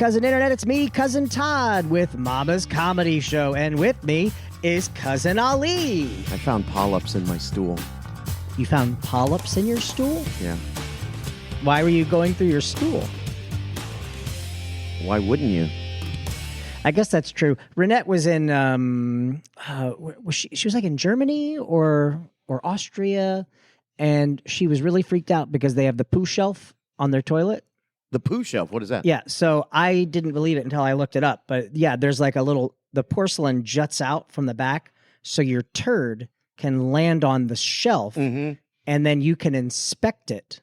Cousin Internet. It's me, Cousin Todd, with Mama's Comedy Show. And with me is Cousin Ali. I found polyps in my stool. You found polyps in your stool? Yeah. Why were you going through your stool? Why wouldn't you? I guess that's true. Renette was in, was she was like in Germany or Austria, and she was really freaked out because they have the poo shelf on their toilet. The poo shelf, what is that? Yeah, so I didn't believe it until I looked it up. But yeah, there's like the porcelain juts out from the back, so your turd can land on the shelf, and then you can inspect it.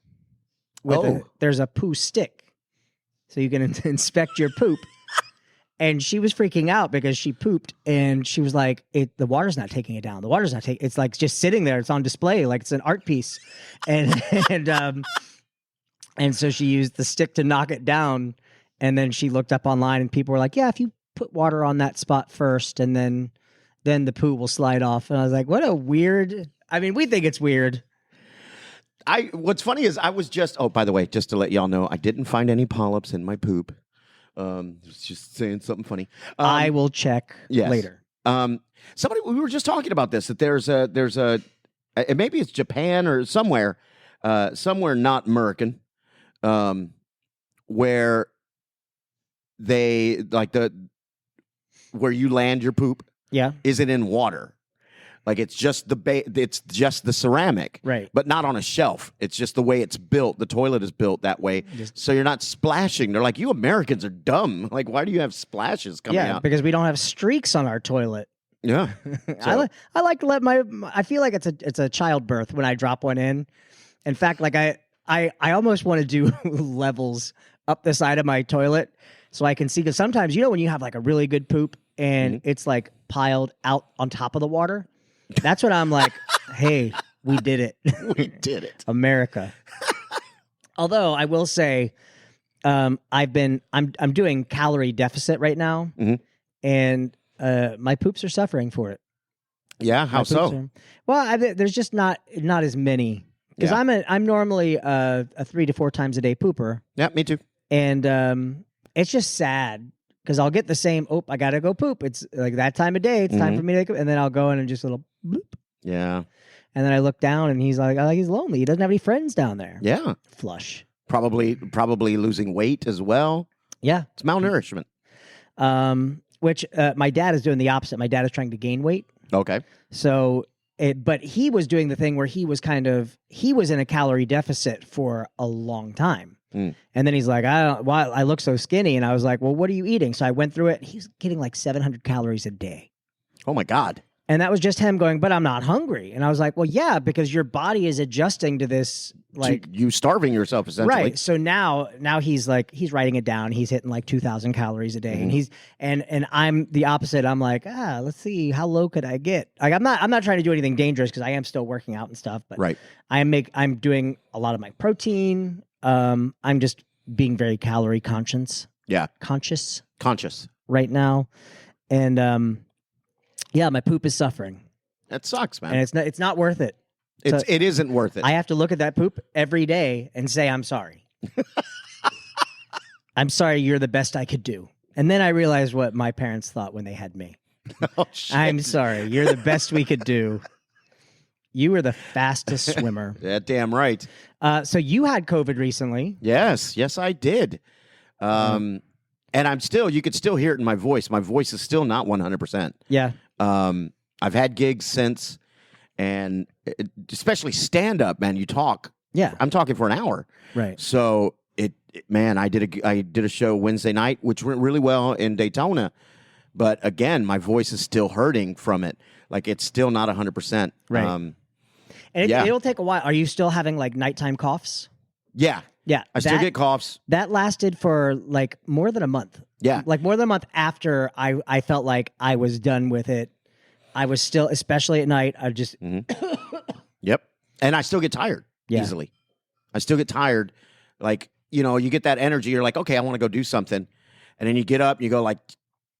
There's a poo stick, so you can inspect your poop. And she was freaking out because she pooped, and she was like, the water's not taking it down. The water's not taking. It's like just sitting there. It's on display, like it's an art piece, and so she used the stick to knock it down, and then she looked up online, and people were like, yeah, if you put water on that spot first, and then the poo will slide off. And I was like, what a weird... I mean, we think it's weird. What's funny is I was by the way, just to let y'all know, I didn't find any polyps in my poop. Just saying something funny. I will check later. We were just talking about this, that there's a maybe it's Japan or somewhere not American, where they where you land your poop isn't in water. Like it's just the ceramic, right? But not on a shelf. It's just the way it's built. The toilet is built that way, so you're not splashing. They're like, you Americans are dumb. Like, why do you have splashes coming out? Yeah, because we don't have streaks on our toilet. Yeah, I like to let I feel like it's a childbirth when I drop one in. In fact, like I almost want to do levels up the side of my toilet so I can see, because sometimes, when you have like a really good poop and it's like piled out on top of the water. That's what I'm like, hey, we did it. We did it. America. Although I will say, I'm doing calorie deficit right now, and my poops are suffering for it. Yeah, how so? There's just not as many, because I'm normally a 3 to 4 times a day pooper. Yeah, me too. And it's just sad. Because I'll get the same, I got to go poop. It's like that time of day. It's time for me to go. And then I'll go in and just a little bloop. Yeah. And then I look down and he's like, he's lonely. He doesn't have any friends down there. Yeah. Flush. Probably losing weight as well. Yeah. It's malnourishment. Which my dad is doing the opposite. My dad is trying to gain weight. Okay. So, but he was doing the thing where he was in a calorie deficit for a long time. And then he's like, I look so skinny. And I was like, well, what are you eating? So I went through it. He's getting like 700 calories a day. Oh, my God. And that was just him going, but I'm not hungry. And I was like, well, yeah, because your body is adjusting to this. Like you starving yourself, essentially. Right. So now he's like, he's writing it down. He's hitting like 2,000 calories a day. And I'm the opposite. I'm like, let's see, how low could I get? Like, I'm not trying to do anything dangerous because I am still working out and stuff. But right. I'm doing a lot of my protein. I'm just being very calorie conscious. Yeah. Conscious right now. And my poop is suffering. That sucks, man. And it's not worth it. It isn't worth it. I have to look at that poop every day and say, I'm sorry. I'm sorry, you're the best I could do. And then I realized what my parents thought when they had me. Oh, shit. I'm sorry, you're the best we could do. You were the fastest swimmer. Yeah, damn right. So you had COVID recently. Yes, I did. And you could still hear it in my voice. My voice is still not 100%. Yeah. I've had gigs since, and especially stand-up, man, you talk. Yeah. I'm talking for an hour. Right. So, I did a show Wednesday night, which went really well in Daytona. But again, my voice is still hurting from it. Like, it's still not 100%. Right. It'll take a while. Are you still having like nighttime coughs? Yeah. Yeah. I still get coughs. That lasted for like more than a month. Yeah. Like more than a month after I felt like I was done with it. I was still, especially at night, I just... Yep. And I still get tired easily. I still get tired. Like, you get that energy. You're like, okay, I want to go do something. And then you get up, you go like,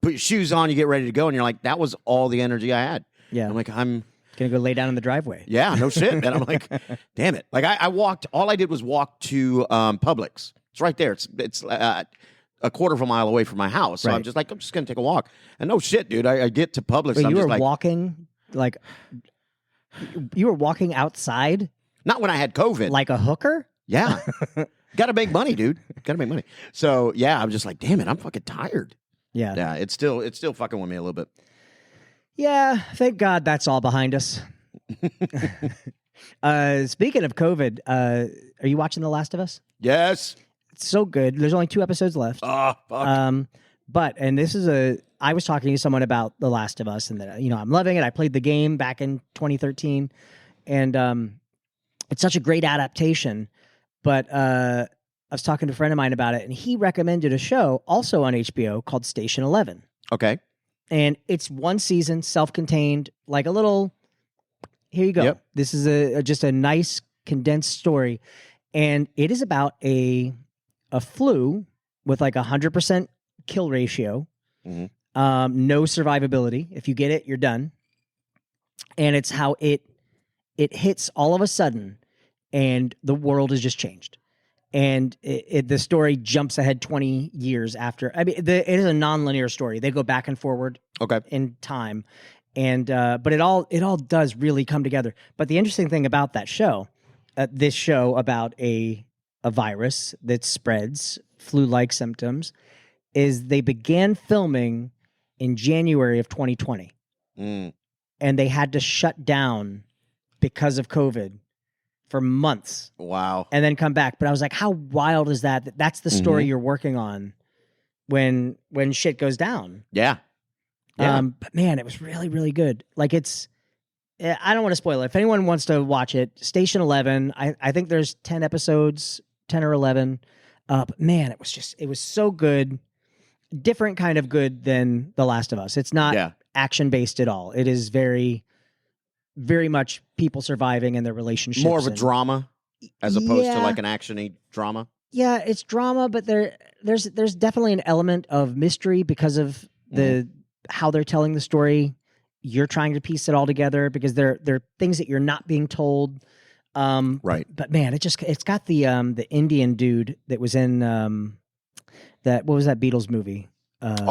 put your shoes on, you get ready to go. And you're like, that was all the energy I had. Yeah. I'm like, I'm going to go lay down in the driveway. Yeah, no shit. And I'm like, damn it. Like I walked, all I did was walk to Publix. It's right there. It's a quarter of a mile away from my house. So I'm just like, I'm just going to take a walk. And no shit, dude. I get to Publix. Wait, I'm you just were like, walking, like, you were walking outside? Not when I had COVID. Like a hooker? Yeah. Got to make money, dude. Got to make money. So, yeah, I'm just like, damn it, I'm fucking tired. Yeah. Yeah, it's still fucking with me a little bit. Yeah, thank God that's all behind us. Speaking of COVID, are you watching The Last of Us? Yes. It's so good. There's only 2 episodes left. Oh, fuck. And this is I was talking to someone about The Last of Us and that, I'm loving it. I played the game back in 2013 and it's such a great adaptation. But I was talking to a friend of mine about it and he recommended a show also on HBO called Station 11. Okay. And it's 1 season, self-contained, like a little, here you go. Yep. This is just a nice condensed story. And it is about a flu with like 100% kill ratio, no survivability. If you get it, you're done. And it's how it hits all of a sudden and the world has just changed. And the story jumps ahead 20 years after. I mean, it is a non-linear story. They go back and forward in time. And but it all does really come together. But the interesting thing about that show, this show about a virus that spreads flu-like symptoms, is they began filming in January of 2020. And they had to shut down because of COVID for months. Wow. And then come back. But I was like, how wild is that? That's the story you're working on when shit goes down. Yeah. Yeah. But man, it was really, really good. Like I don't want to spoil it. If anyone wants to watch it, Station 11, I think there's 10 episodes, 10 or 11. But man, it was so good. Different kind of good than The Last of Us. It's not action-based at all. It is very, very much people surviving and their relationships. More of a drama as opposed to like an action-y drama. Yeah, it's drama, but there's definitely an element of mystery because of how they're telling the story. You're trying to piece it all together because there are things that you're not being told. Right. But man, it's got the Indian dude that was in what was that Beatles movie? It's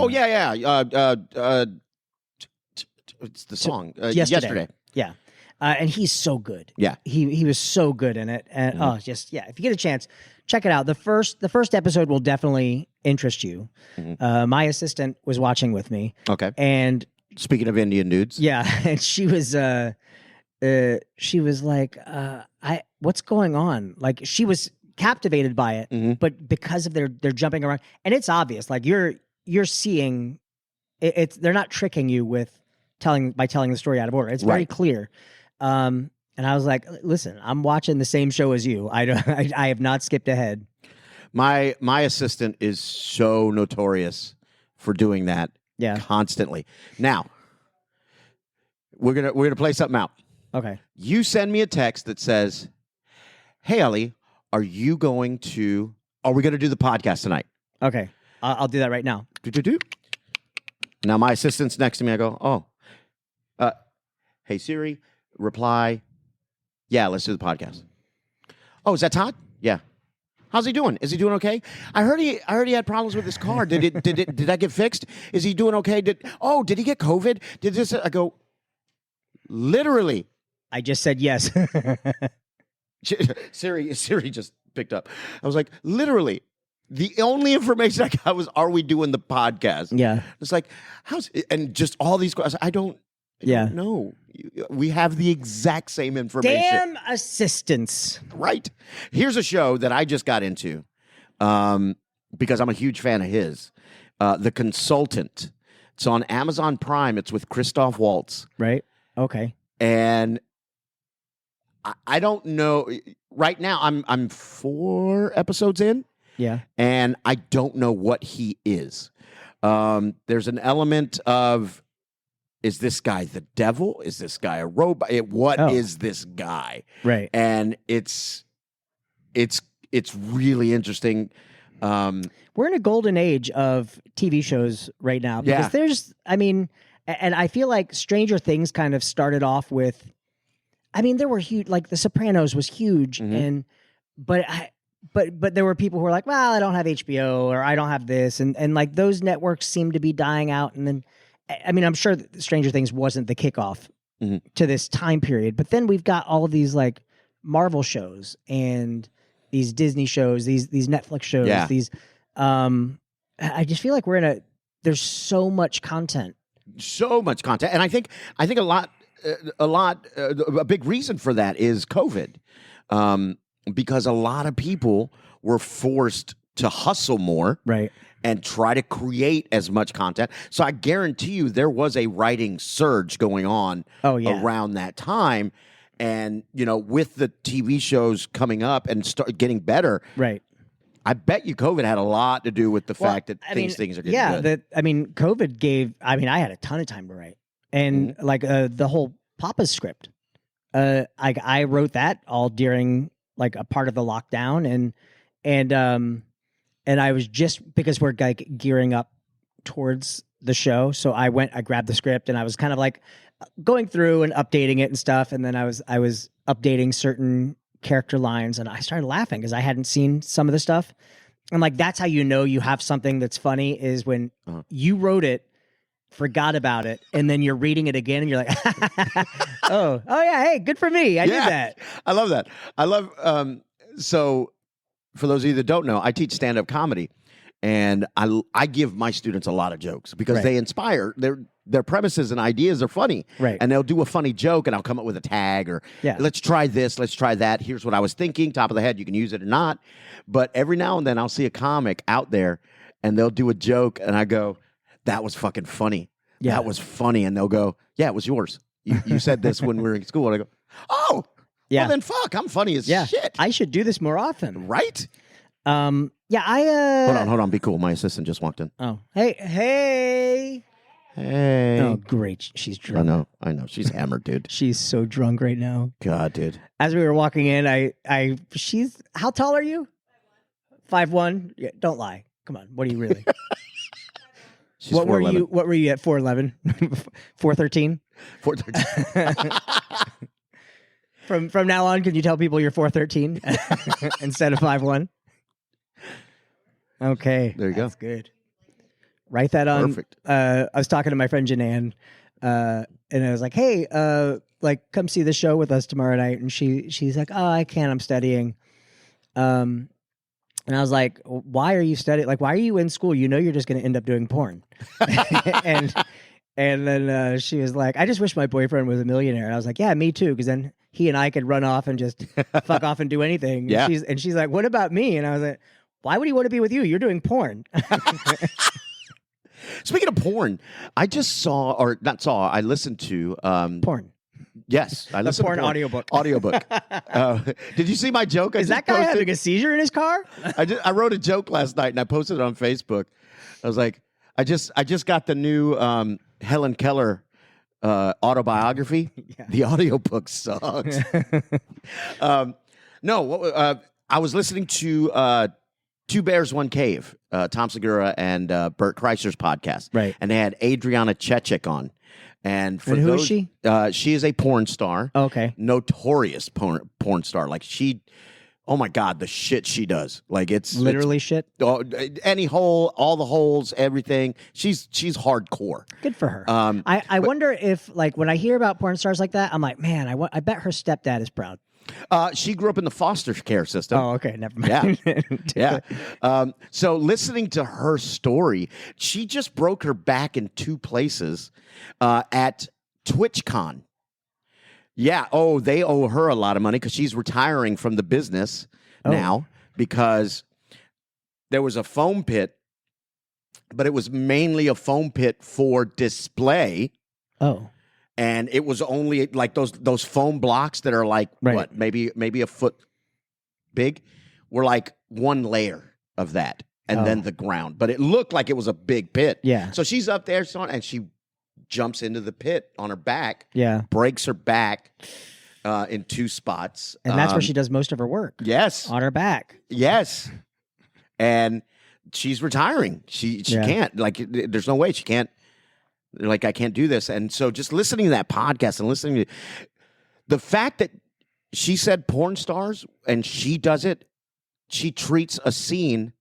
the song Yesterday. Yeah. And he's so good. Yeah. He was so good in it. And if you get a chance, check it out. The first episode will definitely interest you. My assistant was watching with me. Okay. And speaking of Indian dudes. Yeah. And she was like, what's going on? Like she was captivated by it, but because of their jumping around, and it's obvious, like you're seeing they're not tricking you with telling the story out of order. It's very clear. And I was like, listen, I'm watching the same show as you. I have not skipped ahead. My assistant is so notorious for doing that constantly. Now, we're gonna play something out. Okay. You send me a text that says, "Hey Ellie, are we going to do the podcast tonight?" Okay. I'll do that right now. Now my assistant's next to me. I go, hey Siri, reply, yeah, let's do the podcast. Oh, is that Todd? Yeah. How's he doing? Is he doing okay? I heard he had problems with his car. Did that get fixed? Is he doing okay? Did he get COVID? Did this? I go, literally. I just said yes. Siri just picked up. I was like, literally, the only information I got was, are we doing the podcast? Yeah. It's like, and just all these questions. I don't know. We have the exact same information. Damn assistants. Right. Here's a show that I just got into because I'm a huge fan of his. The Consultant. It's on Amazon Prime. It's with Christoph Waltz. Right. Okay. And I don't know. Right now, I'm 4 episodes in. Yeah. And I don't know what he is. There's an element of, is this guy the devil? Is this guy a robot? What is this guy? Right. And it's really interesting. We're in a golden age of TV shows right now because and I feel like Stranger Things kind of started off with, there were huge, like The Sopranos was huge, but but there were people who were like, well, I don't have HBO or I don't have this, and like those networks seem to be dying out. And then, I mean, I'm sure that Stranger Things wasn't the kickoff to this time period, but then we've got all of these like Marvel shows and these Disney shows, these Netflix shows, these. I just feel like there's so much content. So much content, and I think a big reason for that is COVID, because a lot of people were forced to hustle more, right, and try to create as much content. So I guarantee you, there was a writing surge going on around that time, and with the TV shows coming up and start getting better, right. I bet you COVID had a lot to do with the fact that things are getting good. COVID gave. I mean, I had a ton of time to write, and like the whole Papa's script. I wrote that all during like a part of the lockdown, and I was just because we're like gearing up towards the show, so I grabbed the script, and I was kind of like going through and updating it and stuff, and then I was updating certain character lines, and I started laughing because I hadn't seen some of the stuff. And like that's how you have something that's funny is when you wrote it, forgot about it, and then you're reading it again and you're like, oh yeah, hey, good for me. I did that. I love that. I love so for those of you that don't know, I teach stand-up comedy, and I give my students a lot of jokes because they inspire. Their premises and ideas are funny. Right. And they'll do a funny joke, and I'll come up with a tag or let's try this, let's try that. Here's what I was thinking, top of the head, you can use it or not. But every now and then I'll see a comic out there and they'll do a joke and I go, that was fucking funny. Yeah. That was funny. And they'll go, yeah, it was yours. You said this when we were in school. And I go, oh, well then fuck, I'm funny as shit. I should do this more often. Right? Hold on, be cool. My assistant just walked in. Oh. Hey. Oh, great. She's drunk. I know. She's hammered, dude. She's so drunk right now. God, dude. As we were walking in, she's, how tall are you? 5'1"? Yeah, don't lie. Come on. What are you really? She's what 4'11". What were you at 4'11"? 4'13"? 4'13". From now on, can you tell people you're 4'13" instead of 5'1"? Okay. There you go. That's good. Write that on. Perfect. I was talking to my friend Janan, and I was like, "Hey, like, come see the show with us tomorrow night." And she's like, "Oh, I can't. I'm studying." And I was like, "Why are you studying? Like, why are you in school? You know, you're just going to end up doing porn." and then she was like, "I just wish my boyfriend was a millionaire." And I was like, "Yeah, me too." Because then he and I could run off and just fuck off and do anything. Yeah. And she's like, "What about me?" And I was like, "Why would he want to be with you? You're doing porn." Speaking of porn, I just I listened to porn. Yes, I listened porn to audiobook. Did you see my joke? Is that guy having a seizure in his car? I wrote a joke last night and I posted it on Facebook. I was like, I just got the new Helen Keller autobiography. The audiobook sucks. I was listening to Two Bears, One Cave, Tom Segura and Bert Kreischer's podcast. Right. And they had Adriana Chechik on. And who is she? She is a porn star. Okay. Notorious porn star. Like oh my God, the shit she does. Like it's literally shit. Any hole, all the holes, everything. She's hardcore. Good for her. I wonder if like when I hear about porn stars like that, I'm like, man, I bet her stepdad is proud. She grew up in the foster care system. Oh, okay. Never mind. Yeah. So listening to her story, she just broke her back in 2 places at TwitchCon. Yeah. Oh, they owe her a lot of money because she's retiring from the business now because there was a foam pit, but it was mainly a foam pit for display. Oh. And it was only like those foam blocks that are like what, maybe a foot big, were like one layer of that, and then the ground. But it looked like it was a big pit. Yeah. So she's up there, and she jumps into the pit on her back. Yeah. Breaks her back in 2 spots, and that's where she does most of her work. Yes. On her back. Yes. And she's retiring. She can't. Like, there's no way she can't. Like, I can't do this. And so just listening to that podcast and listening to the fact that she said porn stars and she does it she treats a scene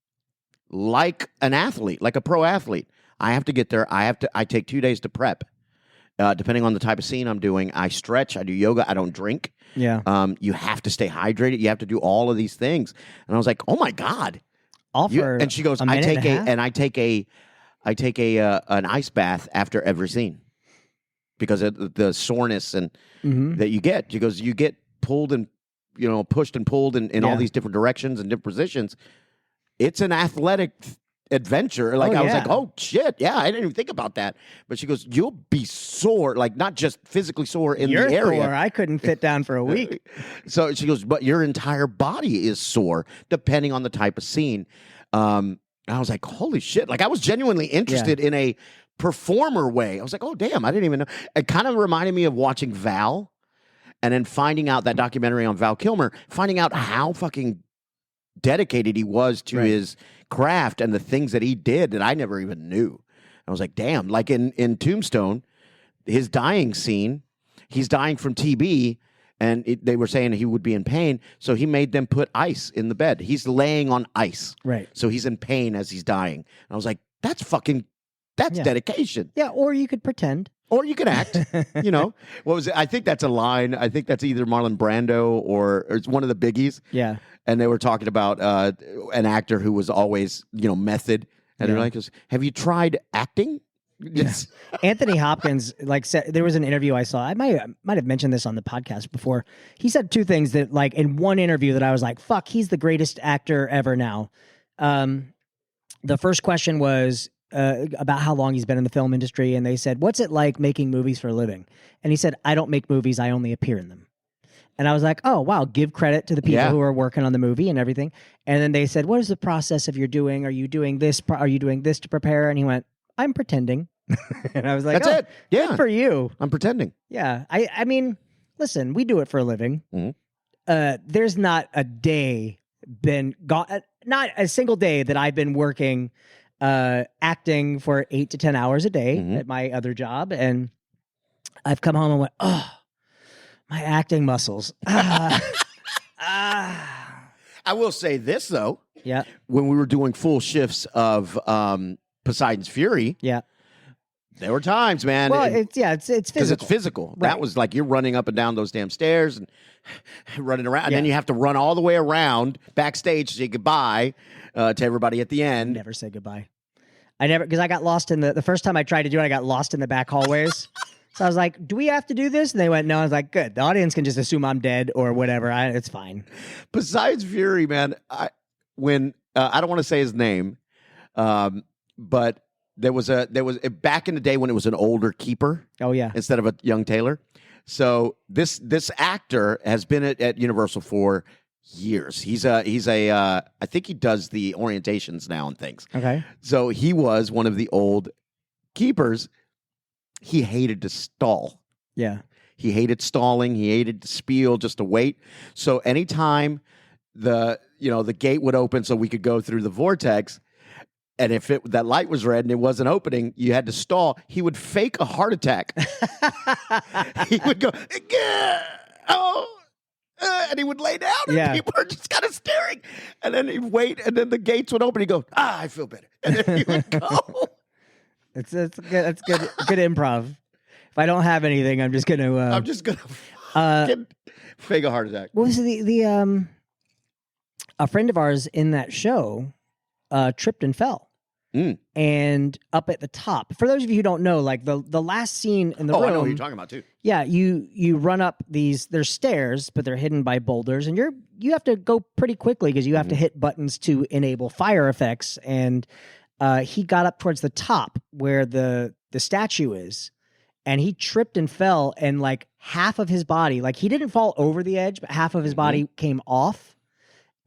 like an athlete, like a pro athlete. I have to get there. I take 2 days to prep. Depending on the type of scene I'm doing, I stretch, I do yoga, I don't drink. Yeah. You have to stay hydrated. You have to do all of these things. And I was like, oh my God. And she goes, I take an ice bath after every scene because of the soreness and that you get. She goes, you get pulled and pushed and pulled in all these different directions and different positions. It's an athletic adventure. Like I was like, oh shit, yeah, I didn't even think about that. But she goes, you'll be sore, like not just physically sore in the area. Sore. I couldn't fit down for a week. So she goes, but your entire body is sore depending on the type of scene. I was like, holy shit. Like I was genuinely interested in a performer way. I was like, oh damn, I didn't even know. It kind of reminded me of watching Val and then finding out that documentary on Val Kilmer, finding out how fucking dedicated he was to his craft and the things that he did that I never even knew. I was like, damn, like in Tombstone, his dying scene, he's dying from TB. And they were saying he would be in pain, so he made them put ice in the bed. He's laying on ice. Right. So he's in pain as he's dying. And I was like, that's dedication. Yeah, or you could pretend. Or you could act. What was it? I think that's a line. I think that's either Marlon Brando or it's one of the biggies. Yeah. And they were talking about an actor who was always, method. And they're like, have you tried acting? Yes. Anthony Hopkins said there was an interview I saw. I might have mentioned this on the podcast before. He said two things that in one interview that I was like, fuck, he's the greatest actor ever now. The first question was about how long he's been in the film industry, and they said, what's it like making movies for a living? And he said, I don't make movies, I only appear in them. And I was like, oh, wow, give credit to the people who are working on the movie and everything. And then they said, what is the process of your doing? Are you doing this? Are you doing this to prepare? And he went, I'm pretending. And I was like, that's it. Yeah. Good for you. I'm pretending. Yeah. I mean, listen, we do it for a living. Mm-hmm. There's not a day not a single day that I've been working acting for 8 to 10 hours a day at my other job. And I've come home and went, oh, my acting muscles. I will say this, though. Yeah. When we were doing full shifts of Poseidon's Fury. Yeah. There were times, man. Well, it's physical. Because it's physical. Right. That was like you're running up and down those damn stairs and running around. And then you have to run all the way around backstage to say goodbye to everybody at the end. Never say goodbye. Because I got lost in the first time I tried to do it, I got lost in the back hallways. So I was like, do we have to do this? And they went, no. I was like, good. The audience can just assume I'm dead or whatever. It's fine. Besides Fury, man, I don't want to say his name, but there was back in the day when it was an older keeper. Oh yeah, instead of a young Taylor. So this actor has been at Universal for years. He's a I think he does the orientations now and things. Okay. So he was one of the old keepers. He hated to stall. Yeah. He hated stalling. He hated to spiel, just to wait. So anytime the gate would open so we could go through the vortex, and if that light was red and it wasn't opening, you had to stall. He would fake a heart attack. He would go, and he would lay down, and people are just kind of staring. And then he'd wait, and then the gates would open. He'd go, I feel better. And then he would go. It's good improv. If I don't have anything, I'm just gonna fake a heart attack. What was the a friend of ours in that show tripped and fell. And up at the top, for those of you who don't know, like the last scene in the room. I know what you're talking about too. Yeah, you run up there's stairs, but they're hidden by boulders, and you have to go pretty quickly because you have to hit buttons to enable fire effects. And he got up towards the top where the statue is, and he tripped and fell, and like half of his body, like he didn't fall over the edge, but half of his body came off,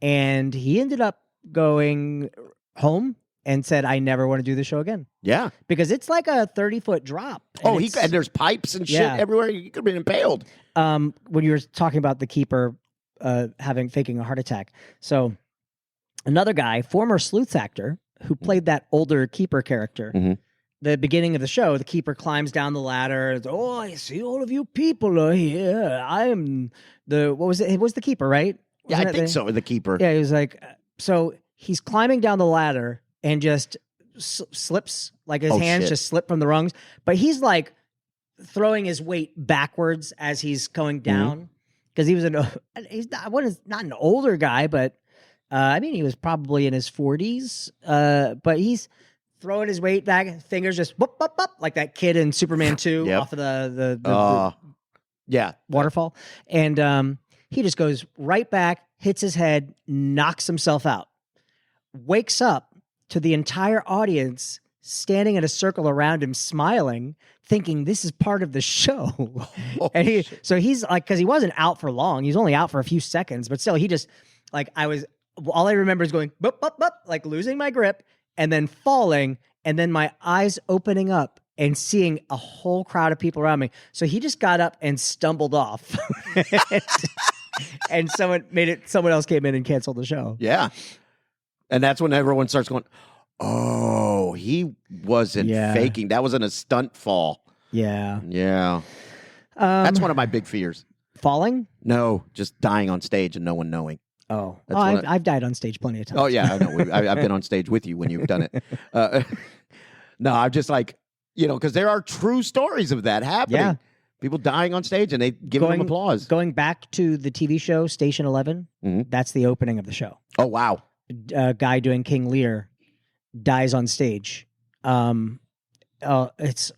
and he ended up going home and said, I never want to do the show again. Yeah. Because it's like a 30-foot drop. And and there's pipes and shit everywhere. You could have been impaled. When you were talking about the keeper faking a heart attack. So another guy, former Sleuths actor, who played that older keeper character, the beginning of the show, the keeper climbs down the ladder. Oh, I see all of you people are here. I am what was it? It was the keeper, right? Yeah, I think so. The keeper. Yeah, he was like, So he's climbing down the ladder and just slips, like his hands just slip from the rungs. But he's like throwing his weight backwards as he's going down because he's not an older guy, but I mean, he was probably in his 40s. But he's throwing his weight back, fingers just whoop, whoop, whoop, like that kid in Superman 2 off of the waterfall. And he just goes right back, hits his head, knocks himself out, wakes up to the entire audience standing in a circle around him, smiling, thinking this is part of the show. And so he's like, because he wasn't out for long, he was only out for a few seconds, but still, he just like all I remember is going bup, bup, bup, like losing my grip and then falling, and then my eyes opening up and seeing a whole crowd of people around me. So he just got up and stumbled off. And someone else came in and canceled the show. Yeah. And that's when everyone starts going, oh, he wasn't faking. That wasn't a stunt fall. Yeah. Yeah. That's one of my big fears. Falling? No, just dying on stage and no one knowing. Oh, I've died on stage plenty of times. Oh, yeah, I know. I've been on stage with you when you've done it. No, I'm just like, because there are true stories of that happening. Yeah. People dying on stage and they give them applause. Going back to the TV show Station 11, that's the opening of the show. Oh, wow. A guy doing King Lear dies on stage. It's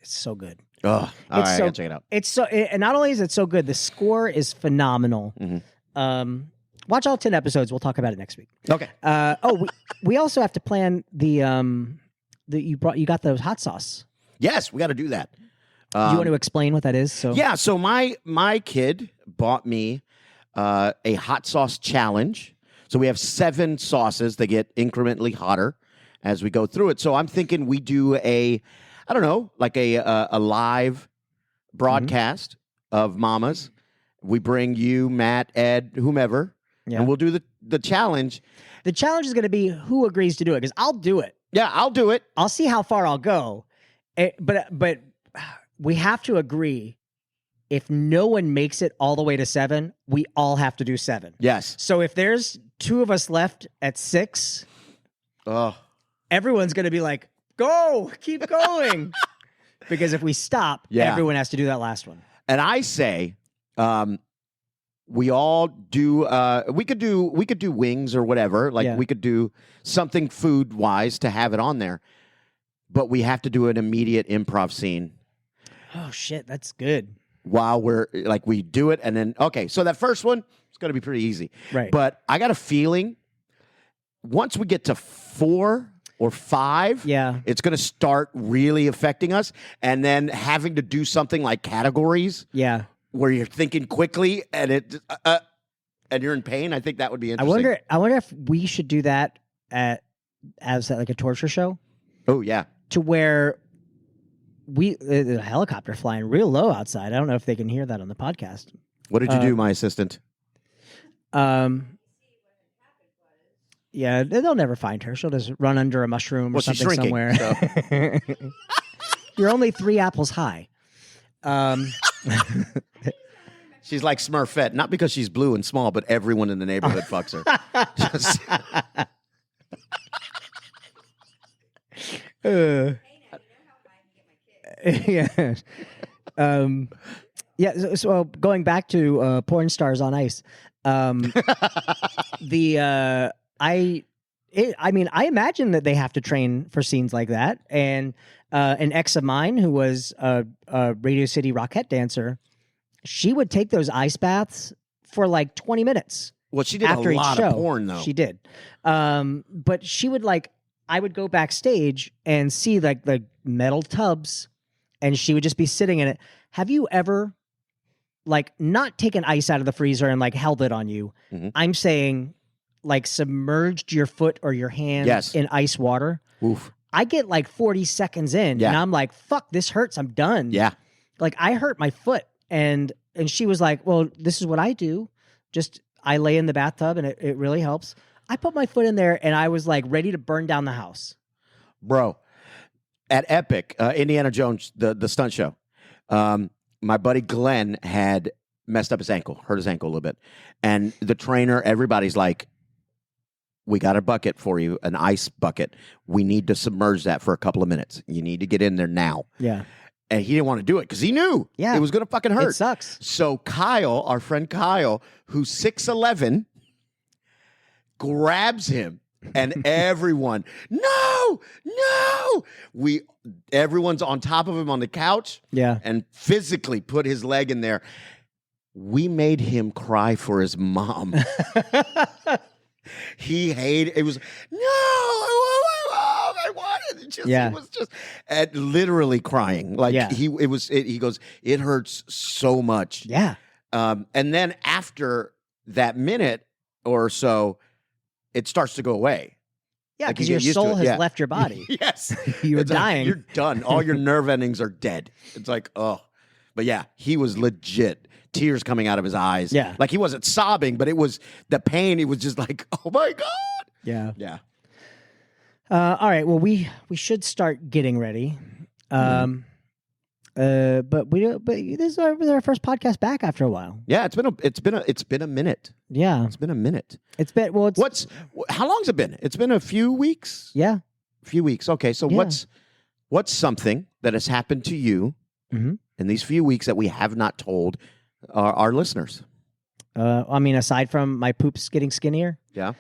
so good. Oh, all right, I gotta check it out. And not only is it so good, the score is phenomenal. Watch all 10 episodes. We'll talk about it next week. Okay. We also have to plan you got the hot sauce. Yes, we got to do that. Do you want to explain what that is? So my kid bought me a hot sauce challenge. So we have 7 sauces that get incrementally hotter as we go through it. So I'm thinking we do a live broadcast of Mamas. We bring you, Matt, Ed, whomever, and we'll do the challenge. The challenge is going to be who agrees to do it, because I'll do it. Yeah, I'll do it. I'll see how far I'll go. But we have to agree, if no one makes it all the way to 7, we all have to do 7. Yes. So if there's 2 of us left at 6, everyone's going to be like, go, keep going. Because if we stop, everyone has to do that last one. And I say, we all do, we could do wings or whatever. Like we could do something food wise to have it on there, but we have to do an immediate improv scene. Oh shit. That's good. While we do it. And then, okay. So that first one, it's going to be pretty easy. Right. But I got a feeling once we get to 4 or 5, it's going to start really affecting us. And then having to do something like categories. Yeah. Where you're thinking quickly and and you're in pain. I think that would be interesting. I wonder if we should do that as like a torture show. Oh yeah. To where the helicopter flying real low outside. I don't know if they can hear that on the podcast. What did you do, my assistant? Yeah, they'll never find her. She'll just run under a mushroom or something she's shrinking, somewhere. So. You're only 3 apples high. She's like Smurfette, not because she's blue and small, but everyone in the neighborhood fucks her. Just... yeah. So going back to porn stars on ice, I imagine that they have to train for scenes like that. And an ex of mine who was a Radio City Rockette dancer, she would take those ice baths for like 20 minutes. Well, she did after a each lot show. of porn, though. She did. But she would I would go backstage and see like the metal tubs, and she would just be sitting in it. Have you ever not taken ice out of the freezer and held it on you? Mm-hmm. I'm saying submerged your foot or your hand in ice water. Oof. I get 40 seconds in and I'm like, fuck, this hurts. I'm done. Yeah. I hurt my foot. And she was like, well, this is what I do. Just I lay in the bathtub and it really helps. I put my foot in there and I was ready to burn down the house. Bro, at Epic, Indiana Jones, the stunt show, my buddy Glenn had messed up his ankle, hurt his ankle a little bit. And the trainer, everybody's like, we got a bucket for you, an ice bucket. We need to submerge that for a couple of minutes. You need to get in there now. Yeah. And he didn't want to do it because he knew it was going to fucking hurt. It sucks. So Kyle, our friend Kyle, who's 6'11", grabs him, and everyone, no, everyone's on top of him on the couch, and physically put his leg in there. We made him cry for his mom. He hated it. Was no, I wanted. Just, He was just literally crying. Like he goes, it hurts so much. Yeah. And then after that minute or so, it starts to go away. Yeah, because your soul has left your body. Yes. You're dying. You're done. All your nerve endings are dead. It's like, oh. But yeah, he was legit. Tears coming out of his eyes. Yeah. Like he wasn't sobbing, but it was the pain. He was just like, oh my God. Yeah. Yeah. All right. Well, we should start getting ready. But this is our first podcast back after a while. Yeah, it's been a minute. Yeah. It's been a minute. How long's it been? It's been a few weeks? Yeah. A few weeks. Okay. So what's something that has happened to you in these few weeks that we have not told our listeners? I mean, aside from my poops getting skinnier. Yeah.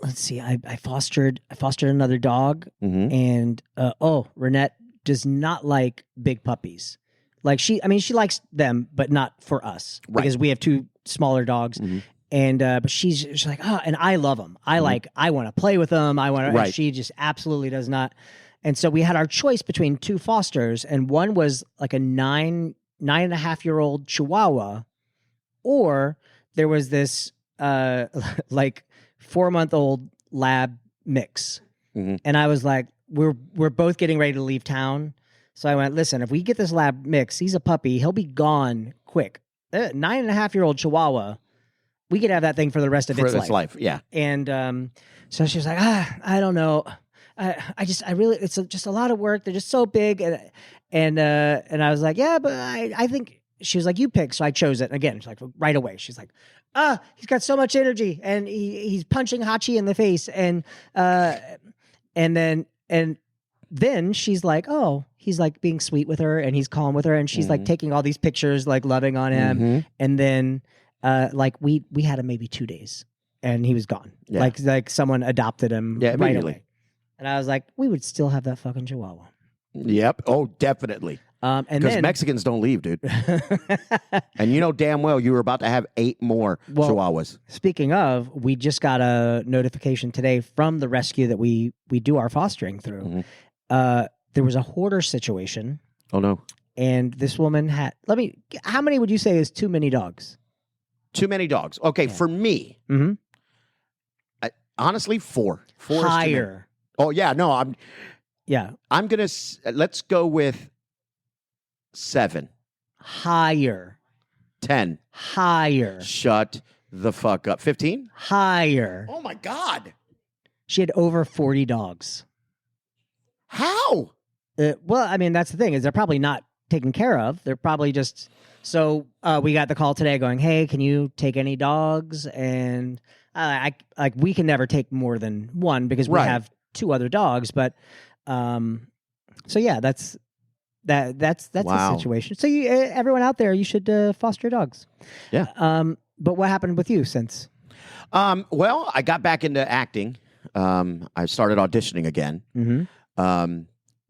Let's see. I fostered another dog, and Renette does not like big puppies. Like she likes them, but not for us because we have two smaller dogs. And but she's like, and I love them. I want to play with them. And she just absolutely does not. And so we had our choice between two fosters, and one was like a 9.5-year-old Chihuahua, or there was this like 4-month-old lab mix. And I was like, we're both getting ready to leave town. So I went, listen, if we get this lab mix, he's a puppy, he'll be gone quick. 9.5-year-old Chihuahua, we could have that thing for the rest of its life. Yeah. And so she was like, I don't know. I really, it's just a lot of work. They're just so big. And I was like, yeah, but I think, she was like, you pick. So I chose it. And again, she's like, right away. She's like, he's got so much energy and he's punching Hachi in the face. And then she's like, oh, he's like being sweet with her and he's calm with her. And she's like taking all these pictures, like loving on him. And then like we had him maybe 2 days and he was gone. Yeah. Like someone adopted him right away. And I was like, we would still have that fucking Chihuahua. Yep. Oh, definitely. Because Mexicans don't leave, dude. And you know damn well you were about to have 8 more Chihuahuas. Speaking of, we just got a notification today from the rescue that we do our fostering through. There was a hoarder situation. Oh, no. And this woman had, how many would you say is too many dogs? Too many dogs. Okay, for me, honestly, 4. 4 higher. Oh, yeah, no, I'm going to, let's go with 7. Higher. 10. Higher. Shut the fuck up. 15? Higher. Oh, my God. She had over 40 dogs. How? Well, I mean, that's the thing, is they're probably not taken care of. They're probably just, so we got the call today going, hey, can you take any dogs? And we can never take more than one because we have 2 other dogs, but so yeah, that's the situation. So you, everyone out there, you should foster dogs. Yeah. But what happened with you since? Well, I got back into acting. I started auditioning again.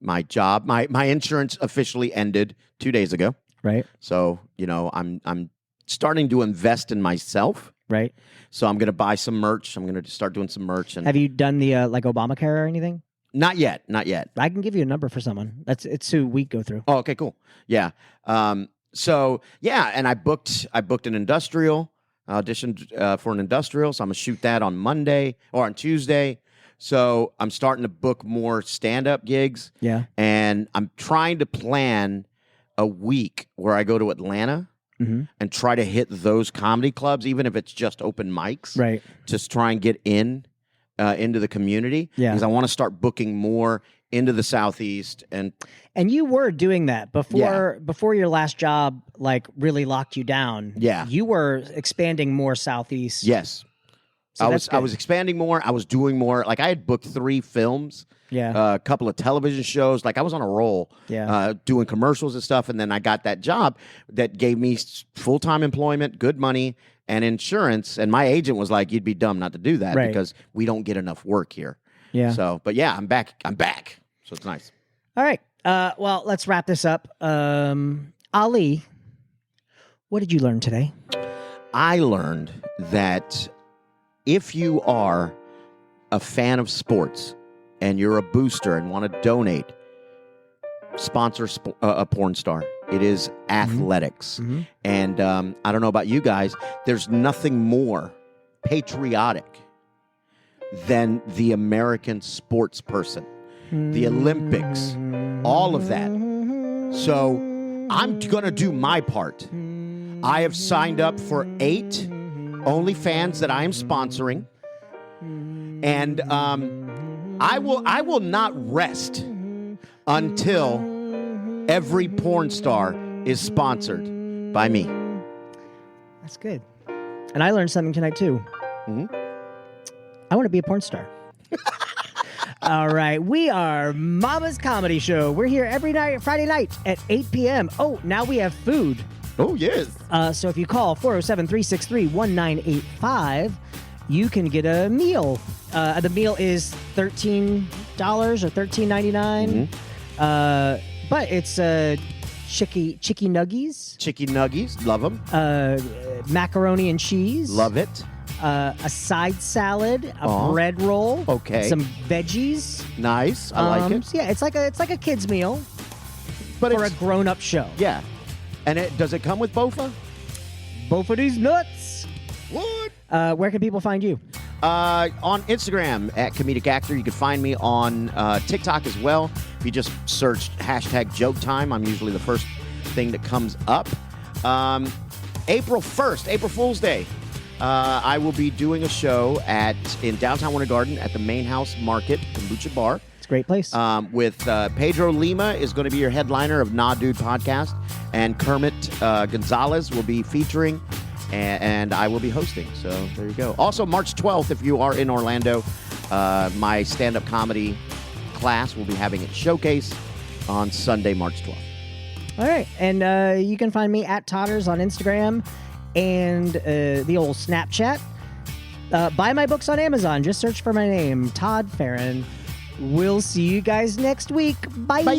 My job, my insurance officially ended 2 days ago. Right. So I'm starting to invest in myself. Right. So I'm going to buy some merch. I'm going to start doing some merch. And have you done the like Obamacare or anything? Not yet. I can give you a number for someone. It's who we go through. Oh, okay, cool. Yeah. So yeah, and I booked an industrial. I auditioned for an industrial, so I'm gonna shoot that on Monday or on Tuesday. So I'm starting to book more stand-up gigs. Yeah. And I'm trying to plan a week where I go to Atlanta and try to hit those comedy clubs, even if it's just open mics. Right. Just try and get into the community. Yeah. Because I want to start booking more into the Southeast. And you were doing that before your last job like really locked you down. Yeah. You were expanding more Southeast. Yes. So I was expanding more. I was doing more. Like I had booked 3 films. Yeah. A couple of television shows. Like I was on a roll. Yeah. Doing commercials and stuff. And then I got that job that gave me full-time employment, good money, and insurance. And my agent was like, "You'd be dumb not to do that because we don't get enough work here." Yeah. So, but yeah, I'm back. So it's nice. All right. Well, let's wrap this up. Ali, what did you learn today? I learned that if you are a fan of sports and you're a booster and want to donate, sponsor a porn star. It is athletics. Mm-hmm. And I don't know about you guys, there's nothing more patriotic than the American sports person, the Olympics, all of that. So I'm going to do my part. I have signed up for 8 OnlyFans that I am sponsoring. And I will not rest until every porn star is sponsored by me. That's good. And I learned something tonight, too. Mm-hmm. I want to be a porn star. All right. We are Mama's Comedy Show. We're here every night, Friday night at 8 p.m. Oh, now we have food. Oh, yes. So if you call 407-363-1985, you can get a meal. The meal is $13 or $13.99. But it's chicky nuggies. Chicky nuggies. Love them. Macaroni and cheese. Love it. A side salad, a bread roll. Okay. Some veggies. Nice. I like it. So yeah, it's like a kid's meal, But for a grown-up show. Yeah. And does it come with bofa? Both of these nuts. What? Where can people find you? On Instagram at Comedic Actor. You can find me on TikTok as well. If you just search hashtag Joke Time, I'm usually the first thing that comes up. April 1st, April Fool's Day, I will be doing a show in downtown Winter Garden at the Main House Market Kombucha Bar. It's a great place. With Pedro Lima is going to be your headliner of Nah Dude podcast, and Kermit Gonzalez will be featuring, and I will be hosting. So there you go. Also, March 12th, if you are in Orlando, my stand-up comedy class will be having its showcase on Sunday, March 12th. All right. And you can find me at Todders on Instagram and the old Snapchat. Buy my books on Amazon. Just search for my name, Todd P0rn. We'll see you guys next week. Bye. Bye.